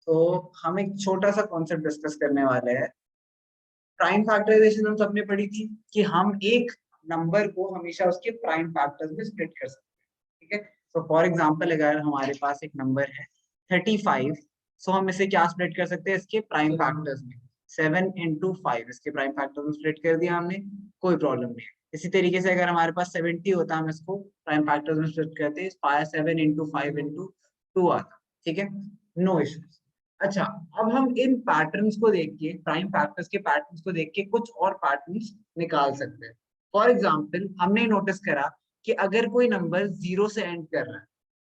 तो हम एक छोटा सा कॉन्सेप्ट डिस्कस करने वाले हैं। प्राइम फैक्टराइजेशन हम सबने पढ़ी थी कि हम एक नंबर को हमेशा उसके प्राइम फैक्टर्स में स्प्लिट कर सकते हैं। ठीक है, तो फॉर एग्जांपल अगर हमारे पास एक नंबर है 35, सो हम इसे क्या स्प्लिट कर सकते हैं इसके प्राइम फैक्टर्स में। 7 into 5 इसके प्राइम फैक्टर्स में स्प्लिट कर दिया हमने, कोई प्रॉब्लम नहीं है। इसी तरीके से अगर हमारे पास 70 होता, हम इसको प्राइम फैक्टर्स में स्प्लिट करते हैं, 7 into 5 into 2 आता। ठीक है, नो इश्यूज। अच्छा, अब हम इन पैटर्न्स को देख के, प्राइम फैक्टर्स के पैटर्न्स को देख के कुछ और पैटर्न्स निकाल सकते हैं। फॉर एग्जांपल हमने नोटिस करा कि अगर कोई नंबर जीरो से एंड कर रहा है,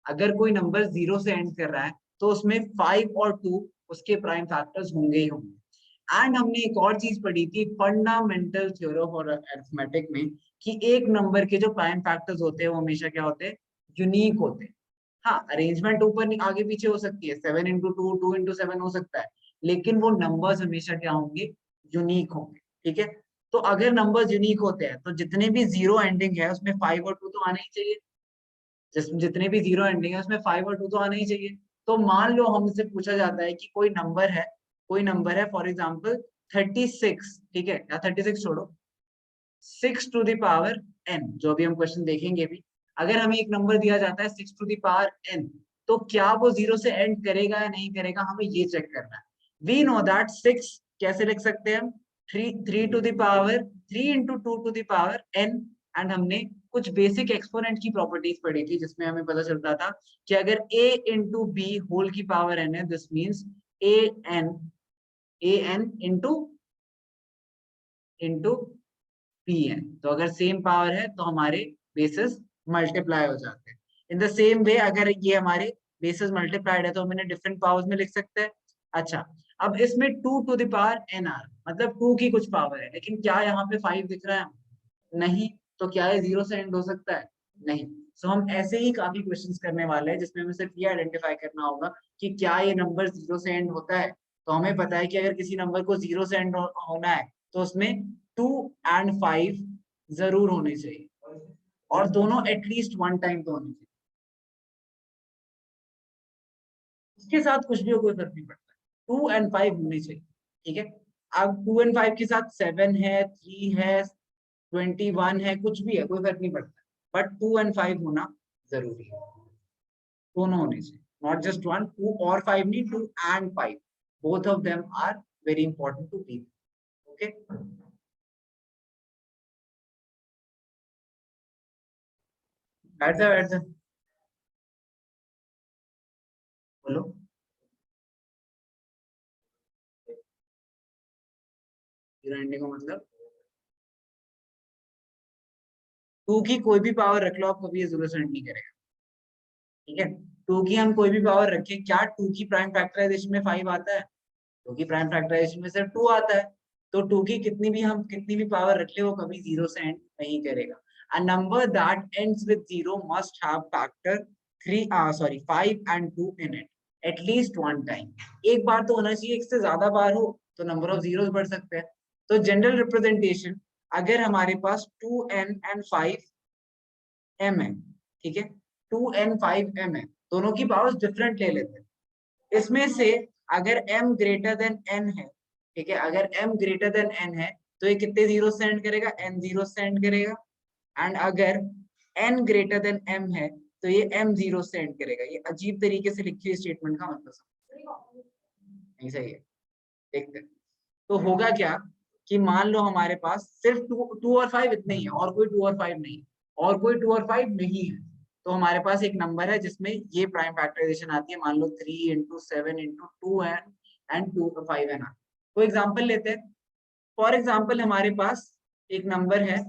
अगर कोई नंबर जीरो से एंड कर रहा है, तो उसमें 5 और 2 उसके प्राइम फैक्टर्स होंगे ही होंगे। एंड हमने एक और चीज पढ़ी थी फंडामेंटल थ्योरम और अरिथमेटिक में, कि एक नंबर के जो प्राइम फैक्टर्स होते हैं वो हमेशा क्या होते हैं, यूनिक होते हैं। हाँ, अरेंजमेंट ऊपर आगे पीछे हो सकती है, 7 into 2, 2 into 7 हो सकता है, लेकिन वो नंबर्स हमेशा क्या होंगे, यूनिक होंगे। ठीक है, तो अगर नंबर्स यूनिक होते हैं तो जितने भी जीरो एंडिंग है उसमें 5 और 2 तो आना ही चाहिए। जितने भी जीरो एंडिंग है उसमें 5 और 2 तो आना ही चाहिए। तो मान लो हमसे पूछा जाता है कि कोई नंबर है फॉर एग्जाम्पल 36। ठीक है, या 36 छोड़ो, 6 to the power n, जो भी हम क्वेश्चन देखेंगे भी, अगर हमें एक नंबर दिया जाता है 6 to the power n, तो क्या वो जीरो से एंड करेगा या नहीं करेगा, हमें ये चेक करना है। वी नो दैट 6 कैसे लिख सकते हैं हम, 3 to the power 3 into 2 to the power n। And हमने कुछ बेसिक एक्सपोनेंट की प्रॉपर्टीज पढ़ी थी जिसमें हमें पता चलता था कि अगर a into b होल की पावर n है, this means an into pn। तो अगर सेम पावर है तो हमारे बेसिस मल्टीप्लाई हो जाते हैं। इन द सेम वे अगर ये हमारे बेसिस मल्टीप्लाइड है तो हम इन्हें डिफरेंट पावर्स में लिख सकते हैं। अच्छा, अब इसमें 2 to the power nr, मतलब 2 की कुछ पावर है, लेकिन क्या यहाँ पे 5 दिख रहा है, नहीं। तो क्या ये जीरो से एंड हो सकता है, नहीं। सो हम ऐसे ही काफी क्वेश्चंस करने वाले हैं जिसमें हमें सिर्फ ये आइडेंटिफाई करना होगा कि क्या ये नंबर जीरो से एंड होता है। तो हमें पता है कि अगर किसी नंबर को जीरो से एंड होना है तो उसमें 2 and 5 जरूर होने चाहिए, और दोनों एटलीस्ट वन टाइम तो होने चाहिए। इसके साथ कुछ भी हो कोई फर्क नहीं पड़ता, 2 and 5 होने चाहिए। ठीक है, अब 2 and 5 के साथ 7 है, 3 है, 21 है, कुछ भी है, कोई फर्क नहीं पड़ता, बट 2 and 5 होना जरूरी है, दोनों होने चाहिए, नॉट जस्ट वन। 2 और 5 नहीं, 2 and 5, both of them are very important to be. Okay, बैठ जा बैठ जा, बोलो। जीरो का मतलब 2 की कोई भी पावर रख लो आप, कभी ये जीरो से एंड नहीं करेगा। ठीक है, 2 की हम कोई भी पावर रखें, क्या 2 की प्राइम फैक्टराइजेशन में 5 आता है, 2 की प्राइम फैक्टराइजेशन में सिर्फ 2 आता है। तो 2 की कितनी भी पावर रख ले, वो कभी जीरो से एंड नहीं करेगा। A number that ends with zero must have factor 5 and 2 in it at least one time। एक बार तो होना चाहिए, एक से ज्यादा बार हो तो नंबर ऑफ जीरोस बढ़ सकते हैं। तो जनरल रिप्रेजेंटेशन, अगर हमारे पास 2n and 5m है, ठीक है, 2n 5m है, दोनों की पावर्स डिफरेंट ले लेते हैं। इसमें से अगर m ग्रेटर देन n है, ठीक है, अगर m ग्रेटर देन n है, तो ये कितने जीरो सेंड करेगा, n जीरो सेंड करेगा। एंड अगर n ग्रेटर देन m है तो ये m जीरो सेंड करेगा। ये अजीब तरीके से लिखी हुई स्टेटमेंट का मतलब नहीं सही है, देखते हैं। तो होगा क्या कि मान लो हमारे पास सिर्फ 2 और 5 इतने ही है, और कोई 2 और 5 नहीं, और कोई 2 और 5 नहीं है। तो हमारे पास एक नंबर है जिसमें ये प्राइम फैक्टराइजेशन आती है, मान लो 3 into 7 into 2 and 2 5 है ना। तो एग्जांपल लेते हैं, फॉर एग्जांपल हमारे पास एक नंबर है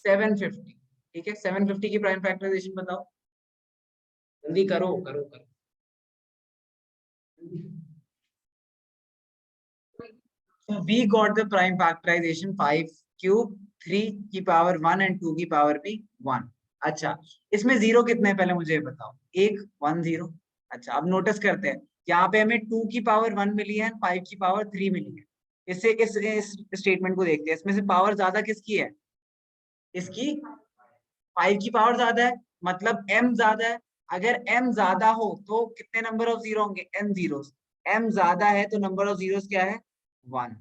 750। ठीक है, 750 की प्राइम फैक्टराइजेशन बताओ, जल्दी करो करो करो। So we got the prime factorization 5 cube 3 की पावर 1 and 2 की पावर भी 1। अच्छा, इसमें जीरो कितने हैं पहले मुझे ये बताओ, 1 0। अच्छा, अब नोटिस करते हैं, यहाँ पे हमें 2 की पावर 1 मिली है, 5 की पावर 3 मिली है। इससे इस स्टेटमेंट को देखते हैं, इसमें से पावर ज्यादा किसकी है, इसकी 5 की पावर ज्यादा है, मतलब m ज्यादा है, अगर m ज्यादा हो तो कितने नंबर ऑफ जीरो होंगे? n zeros. m ज्यादा है तो नंबर ऑफ जीरोस क्या है? 1।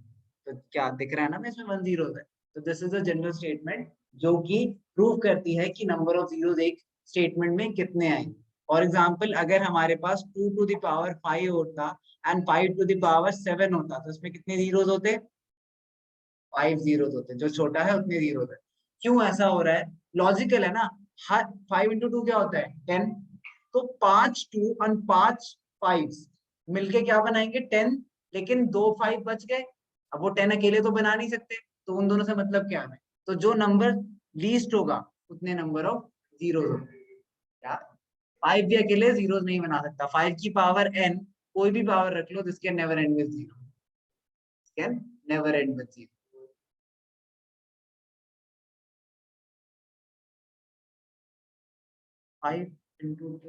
तो क्या दिख रहा है ना, मैं इसमें 1 जीरोस है। तो this is a general statement जो कि प्रूव करती है कि नंबर ऑफ जीरोस एक स्टेटमेंट में कितने आए। फॉर एग्जाम्पल, अगर हमारे पास 2 टू द पावर 5 होता एंड 5 टू द पावर 7 होता तो इसमें कितने जीरोस होते? 5 जीरोस होते। जो छोटा है उतने जीरोस है। क्यों ऐसा हो रहा है? लॉजिकल है ना। हर 5 इंटू 2 क्या होता है? 10। तो 5 2 और 5 5 मिलके क्या बनाएंगे? 10। लेकिन 2 5 बच गए। अब वो 10 अकेले तो बना नहीं सकते, तो उन दोनों से मतलब क्या है? तो जो नंबर लीस्ट होगा उतने नंबर ऑफ जीरोस होंगे। क्या 5 भी अकेले जीरोस नहीं बना सकता? 5 की पावर n कोई भी पावर रख लो, this can never end with zero. Can never end with zero. 5 into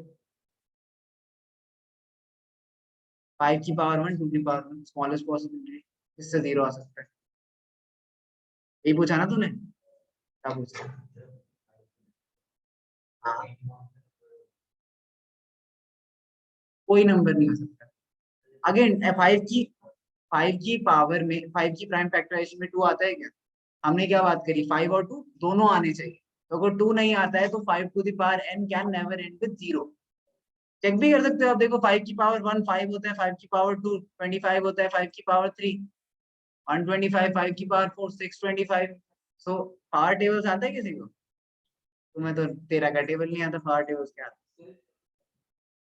5 की पावर 1 2 की पावर 1 स्मॉलेस्ट पॉसिबिलिटी, इससे जीरो आ सकता है। यही पूछा ना तूने? क्या पूछा? हाँ, कोई नंबर नहीं हो सकता। अगेन 5 की पावर में 5 की प्राइम फैक्टराइजेशन में 2 आता है क्या? हमने क्या बात करी? 5 और 2 दोनों आने चाहिए। तो अगर 2 नहीं आता है तो 5 to the power n can never end with zero. Check भी कर सकते हो आप। देखो 5 की पावर 1 5 होता है, 5 की पावर 2 25 होता है, 5 की पावर 3 125, 5 की पावर 4 625। सो पावर टेबल्स आता है किसी को? तुम्हें तो तेरा का टेबल नहीं आता, पावर टेबल्स क्या आता है?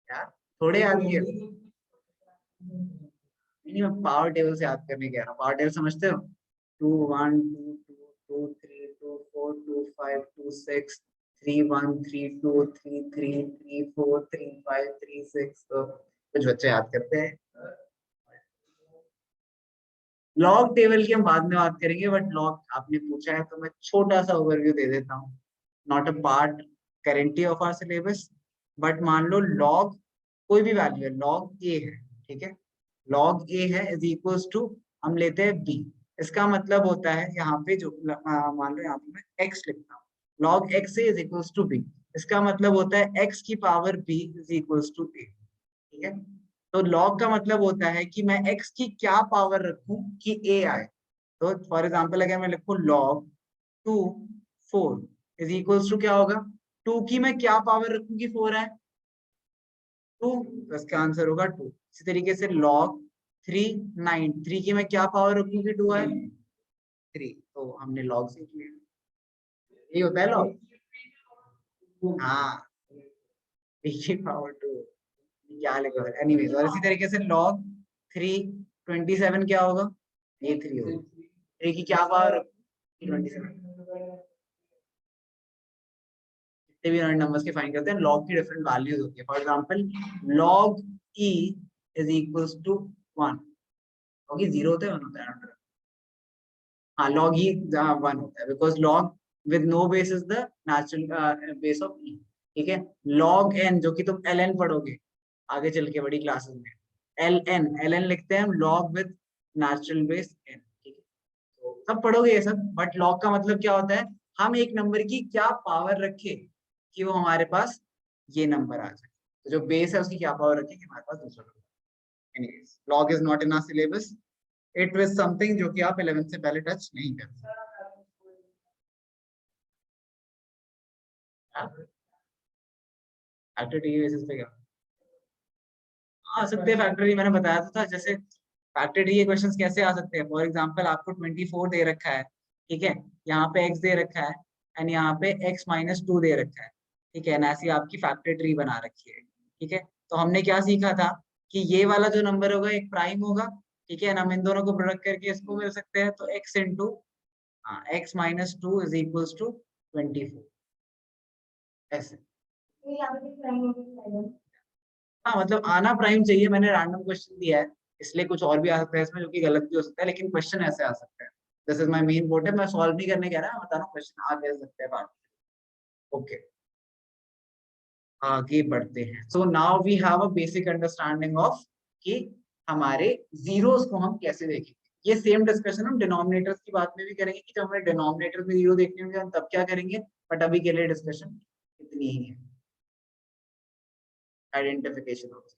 यार थोड़े याद किए। नहीं, मैं पावर टेबल से याद करने कह रहा हूँ। पावर टेबल समझते हो? 2 1 2 2 2 3 2 4 2 5 2 6 3 1 3 2 3 3 3 4 3 5 3 6। तो कुछ बच्चे याद करते हैं। लॉग टेबल की हम बाद में बात करेंगे, बट लॉग आपने पूछा है तो मैं छोटा सा ओवरव्यू दे देता हूँ। Not a part currently of our syllabus, but मान लो लॉग कोई भी वैल्यू है, लॉग ए है, ठीक है। लॉग ए है इज इक्वल्स टू, हम लेते हैं बी। इसका मतलब होता है यहाँ पे जो मान लो यहाँ पे मैं एक्स लिखता हूँ, log x a is equals to b. इसका मतलब होता है एक्स की power b is equals to a, ठीक है। तो लॉग का मतलब होता है कि मैं x की क्या पावर रखूं कि a आए। तो फॉर एग्जांपल अगर मैं लिखूं log 2 4 इज इक्वल्स टू क्या होगा? 2 की मैं क्या पावर रखूं कि 4 आए? 2। तो इसका आंसर होगा 2। इसी तरीके से log 3 9 3 की मैं क्या पावर रखूं कि 2 आए? 3। तो हमने log सीख लिया। यही होता है log। हाँ, 3 की पावर 2 क्या लिखा है? एनीवेज, और इसी तरीके से log 3 27 क्या होगा? ये 3 होगा। 3 की क्या पावर? 27। जितने भी नंबर्स के फाइंड करते हैं, log की डिफरेंट वैल्यूज होती है। For example log e is equals to 1। log e 0 होता है 1 होता है? हाँ, log e 1 होता है because log with no base is the natural base of e, ठीक है। log n जो कि तुम ln पढ़ोगे आगे चल के बड़ी क्लासेस में, ln लिखते हैं हम log with natural base n, ठीक है। तो सब पढ़ोगे ये सब, बट log का मतलब क्या होता है? हम एक नंबर की क्या पावर रखे कि वो हमारे पास ये नंबर आ जाए। तो जो बेस है उसकी क्या पावर रखे कि हमारे पास दूसरा number. Anyways, log is not in our syllabus. It was something जो कि आप 11th से पहले टच नहीं करते। फैक्टर टी बेसिस पे क्या आ सकते हैं? फैक्टर ये मैंने बताया तो था। जैसे फैक्टर टी के क्वेश्चंस कैसे आ सकते हैं? फॉर एग्जांपल आपको 24 दे रखा है, ठीक है। यहाँ पे x दे रखा है एंड यहाँ पे x माइनस 2 दे रखा है, ठीक है। ऐसी आपकी फैक्टर ट्री बना रखी है, ठीक है। तो हमने क्या सीखा था कि ये वाला जो नंबर होगा एक प्राइम होगा, ठीक है। हम इन दोनों को प्रोडक्ट करके इसको मिल सकते हैं। तो x into x minus 2 is equals to 24, ऐसे। हाँ, मतलब आना प्राइम चाहिए। मैंने रैंडम क्वेश्चन दिया है इसलिए कुछ और भी आ सकता है इसमें, जो कि गलत भी हो सकता है, लेकिन क्वेश्चन ऐसे आ सकते हैं। This is my main motive. मैं सॉल्व नहीं करने कह रहा, मैं बता रहा हूँ क्वेश्चन आ कैसे सकते हैं बात। ओके, आगे बढ़ते हैं। So now we have a basic understanding of कि हमारे जीरोस को हम कैसे देखेंगे। ये सेम डिस्कशन हम डिनोमिनेटर्स की बात में भी करेंगे कि जब हमें डिनोमिनेटर में जीरो देखने होंगे हम तब क्या करेंगे, बट अभी के लिए डिस्कशन इतनी ही है। Identification of